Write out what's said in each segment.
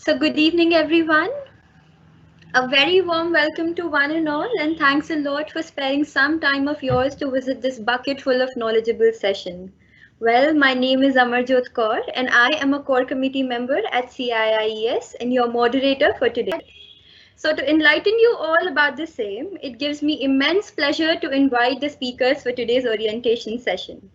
So, good evening, everyone. A very warm welcome to one and all, and thanks a lot for sparing some time of yours to visit this bucket full of knowledgeable session. Well, my name is Amarjot Kaur, and I am a core committee member at CIIES and your moderator for today. So, to enlighten you all about the same, it gives me immense pleasure to invite the speakers for today's orientation session.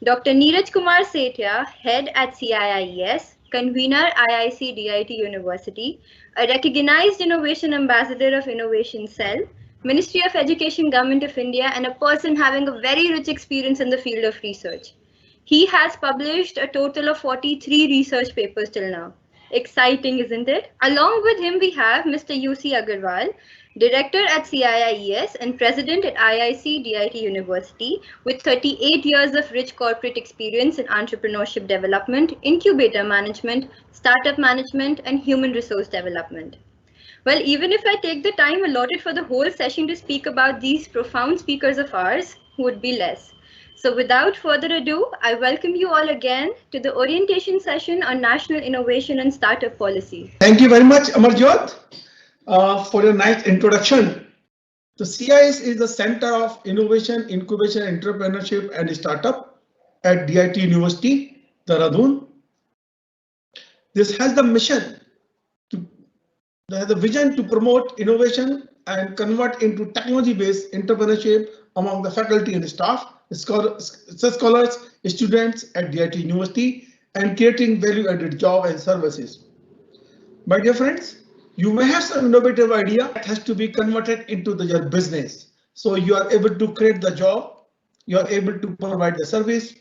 Dr. Neeraj Kumar Sethia, head at CIIES, convener IIC DIT University, a recognized innovation ambassador of Innovation Cell, Ministry of Education, Government of India, and a person having a very rich experience in the field of research. He has published a total of 43 research papers till now. Exciting, isn't it? Along with him, we have Mr. UC Agarwal, Director at CIIES and President at IIC DIT University, with 38 years of rich corporate experience in entrepreneurship development, incubator management, startup management, and human resource development. Well, even if I take the time allotted for the whole session to speak about these profound speakers of ours, would be less. So without further ado, I welcome you all again to the orientation session on National Innovation and Startup Policy. Thank you very much, Amarjot, for your nice introduction. The CIS is the Center of Innovation, Incubation, Entrepreneurship and Startup at DIT University, Dehradun. This has the mission to the vision to promote innovation and convert into technology-based entrepreneurship among the faculty and staff, scholars, students at DIT University, and creating value-added job and services. My dear friends, you may have some innovative idea that has to be converted into your business. So you are able to create the job, you are able to provide the service.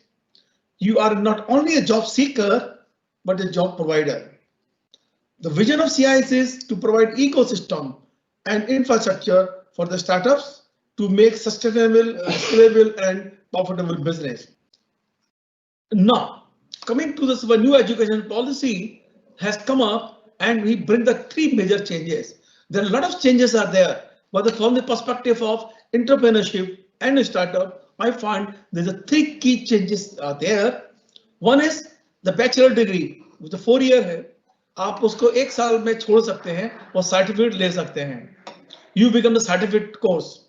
You are not only a job seeker, but a job provider. The vision of CIS is to provide ecosystem and infrastructure for the startups to make sustainable, scalable and profitable business. Now, coming to this, new education policy has come up and we bring the three major changes. There are a lot of changes are there, but from the perspective of entrepreneurship and startup, I find there's a three key changes are there. One is the bachelor degree, which is 4 year है. आप उसको 1 साल में छोड़ सकते हैं और certificate ले सकते हैं. You become the certificate course.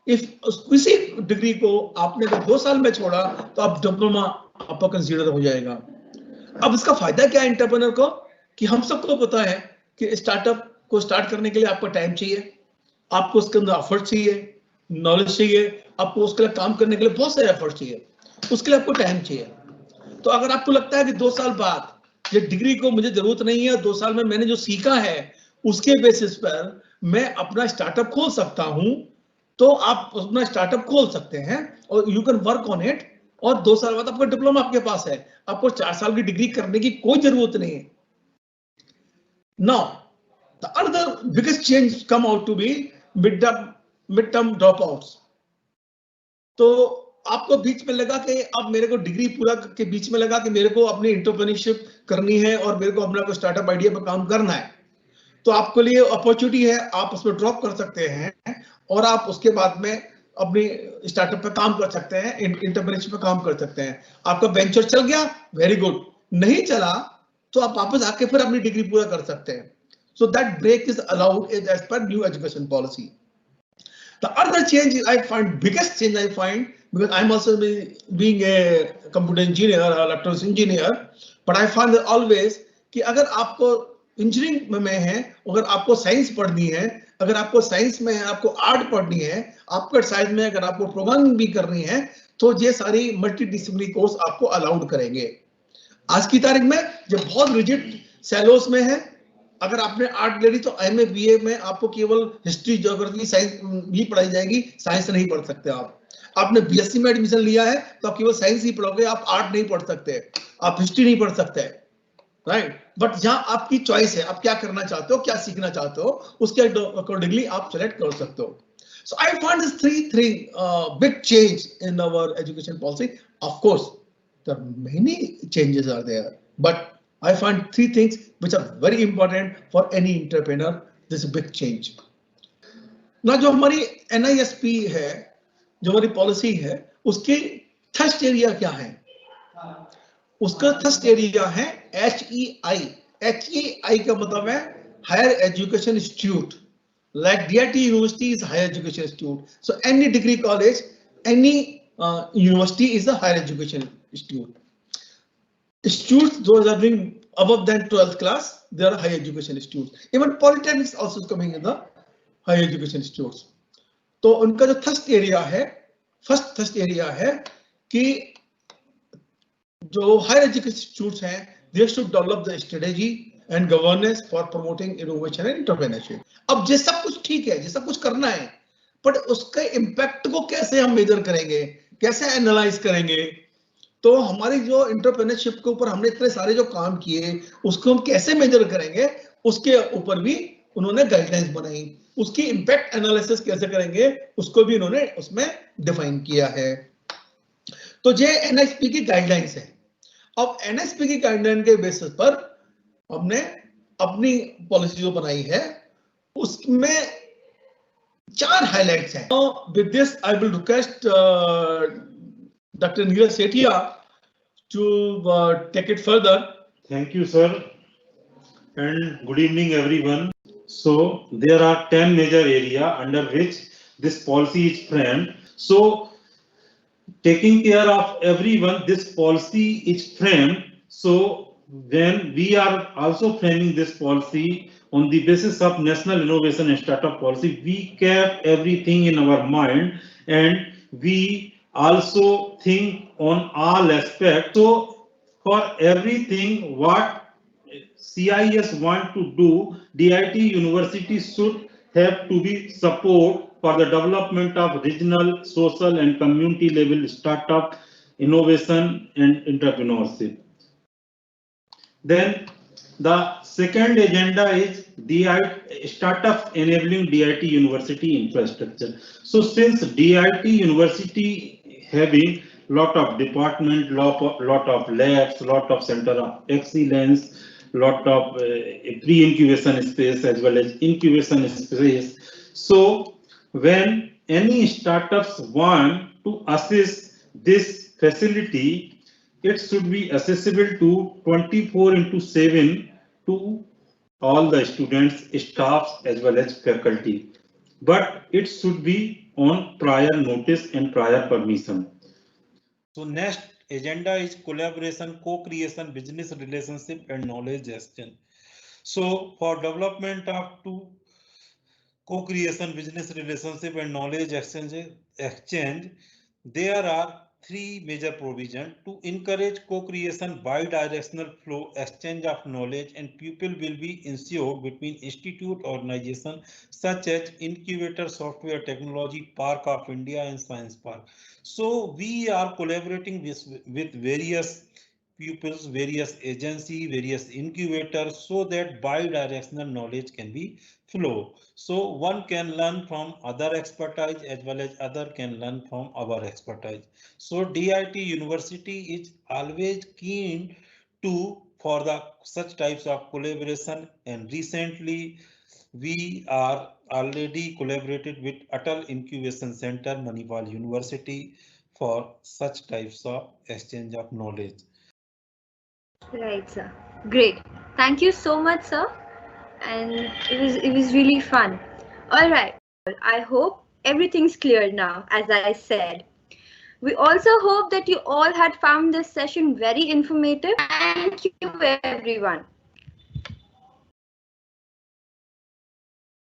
If किसी डिग्री को आपने अगर 2 साल में छोड़ा तो आप डिप्लोमा आपका कंसीडर हो जाएगा. अब इसका फायदा क्या है एंटरप्रेन्योर को कि हम सबको पता है कि स्टार्टअप को स्टार्ट करने के लिए आपको टाइम चाहिए, आपको उसके अंदर एफर्ट चाहिए, नॉलेज चाहिए, आपको उसके लिए काम करने के लिए बहुत सारे एफर्ट चाहिए, उसके लिए आपको टाइम चाहिए. तो अगर आपको लगता है कि 2 साल बाद ये डिग्री को मुझे जरूरत नहीं है, 2 साल में मैंने जो सीखा है उसके बेसिस पर मैं अपना स्टार्टअप खोल सकता हूं, तो आप अपना स्टार्टअप खोल सकते हैं और you can work on it. और 2 साल बाद आपका डिप्लोमा आपके पास है, आपको 4 साल की डिग्री करने की कोई जरूरत नहीं है. Now, the other biggest change come out to be midterm dropouts. तो आपको बीच में लगा कि अब मेरे को डिग्री पूरा के बीच में लगा कि मेरे को अपनी एंटरप्रेन्योरशिप करनी है और मेरे को अपना कोई स्टार्टअप आइडिया पर काम करना है, तो आपके लिए अपॉर्चुनिटी है, आप उसमें ड्रॉप कर सकते हैं और आप उसके बाद में अपनी स्टार्टअप पे काम कर सकते हैं, एंटरप्रेन्योरशिप पे काम कर सकते हैं. आपका वेंचर चल गया, वेरी गुड. नहीं चला तो आप वापस आके फिर अपनी डिग्री पूरा कर सकते हैं. So that break is allowed as per new education policy. The other change I find, biggest change I find, because I'm also being a computer engineer or electronics engineer, but I find that always कि अगर आपको engineering में है, अगर आपको science पढ़नी है, अगर आपको साइंस में है, आपको आर्ट पढ़नी है, आपके साइंस में अगर आपको प्रोग्रामिंग भी करनी है, तो ये सारी मल्टी डिसिप्लिनरी कोर्स आपको अलाउड करेंगे. आज की तारीख में जब बहुत रिजिड सेलोस में है, अगर आपने आर्ट ले ली तो एमए बीए में आपको केवल हिस्ट्री, ज्योग्राफी, साइंस भी पढ़ाई जाएगी, साइंस नहीं पढ़ सकते आप. आपने बीएससी में एडमिशन लिया है तो आप केवल साइंस ही पढ़ोगे, आप आर्ट नहीं पढ़ सकते, आप हिस्ट्री नहीं पढ़ सकते, राइट. बट जहां आपकी चॉइस है, आप क्या करना चाहते हो, क्या सीखना चाहते हो, उसके अकॉर्डिंगली आप सेलेक्ट कर सकते हो. So I find this three big change in our education policy. Of course, there are many changes are there, but I find 3 things which are very important for any entrepreneur. This is a big change. ना जो हमारी NISP है, जो हमारी policy है, उसके thirst area क्या है? उसका थर्स्ट एरिया है HEI, HEI का मतलब है higher education institute. Like DIT University is higher education institute. So any degree college, any university is a higher education institute. Institutes those are doing above than 12th class, they are higher education institutes. Even polytechnics also is coming in the higher education institutes. तो उनका जो first area है, कि जो higher education institutes हैं, they should develop the strategy and governance for promoting innovation and entrepreneurship. अब ये सब कुछ ठीक है, ये सब कुछ करना है, बट उसके इम्पैक्ट को कैसे हम मेजर करेंगे, कैसे एनालाइज करेंगे? तो हमारी जो एंटरप्रेन्योरशिप के ऊपर हमने इतने सारे जो काम किए, उसको हम कैसे मेजर करेंगे, उसके ऊपर भी उन्होंने गाइडलाइंस बनाई. उसकी इम्पैक्ट एनालिसिस कैसे करेंगे, उसको भी उन्होंने उसमें डिफाइन किया है. तो ये एनएसपी की गाइडलाइंस है. अब एनएसपी की गाइडलाइन के बेसिस पर हमने अपनी पॉलिसी जो बनाई है, उसमें 4 हाइलाइट्स हैं. With this I will request Dr. Neeraj Sethia to take it further. Thank you, sir, and good evening, everyone. So there are 10 major areas under which this policy is framed. So taking care of everyone, this policy is framed. So when we are also framing this policy on the basis of National Innovation and Startup Policy, we kept everything in our mind, and we also think on all aspects. So for everything what CIS want to do, DIT University should have to be support for the development of regional, social and community level startup, innovation and entrepreneurship. Then the second agenda is DIT startups enabling DIT University infrastructure. So since DIT University having lot of department, lot of labs, lot of center of excellence, lot of pre-incubation space as well as incubation space. So when any startups want to access this facility, it should be accessible to 24/7 to all the students, staffs as well as faculty. But it should be on prior notice and prior permission. So next agenda is collaboration, co-creation, business relationship and knowledge exchange. So for development of two co-creation, business relationship and knowledge exchange, there are 3 major provisions to encourage co-creation, bi-directional flow, exchange of knowledge, and pupil will be ensured between institute organizations such as Incubator Software Technology Park of India and Science Park. So we are collaborating with various pupils, various agencies, various incubators, so that bi-directional knowledge can be flow. So one can learn from other expertise as well as other can learn from our expertise. So DIT University is always keen to for the such types of collaboration, and recently we are already collaborated with Atal Incubation Center, Manipal University for such types of exchange of knowledge. Right, sir. Great. Thank you so much, sir. And it was really fun. All right. I hope everything's clear now, as I said. We also hope that you all had found this session very informative. Thank you, everyone.